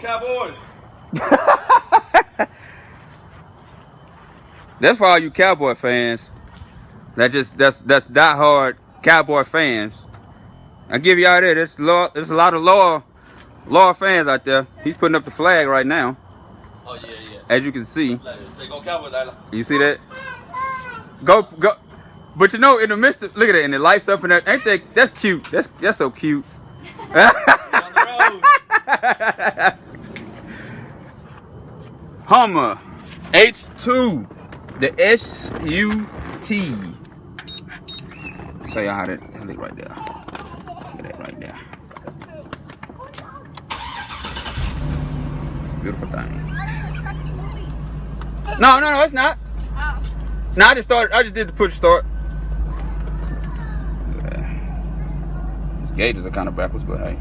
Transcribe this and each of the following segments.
Cowboys. That's for all you Cowboy fans. That's diehard Cowboy fans. I give y'all that. There's a lot of loyal fans out there. He's putting up the flag right now. Oh yeah. As you can see. Say go Cowboys, Isla. You see that? Go. But you know, in the midst of, look at it, and it lights up and that. Ain't that? That's cute. That's so cute. On the road. Hummer H2, the S-U-T. Show y'all how that look right there. Look at that right there. Beautiful thing. No, it's not. No, I just did the push start. Look at that. These gauges are kind of backwards, but hey.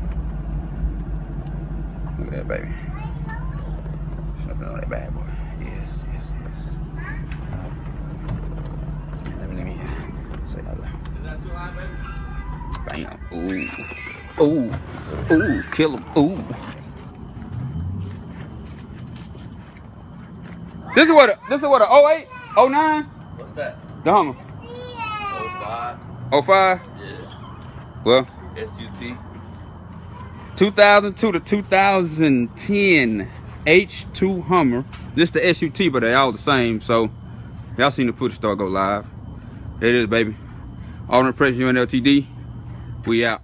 Look at that, baby. Nothing on that bad boy. Yes. Let me say hello. Is that too high, baby? Bam. Ooh, kill him. Ooh. This is what a 08, 09? What's that? The Hummer. 05. 05? Yeah. Well, SUT. 2002 to 2010 H2 Hummer. This is the SUT, but they all the same. So y'all seen the push start go live. There it is, baby. All in the press UNLTD. We out.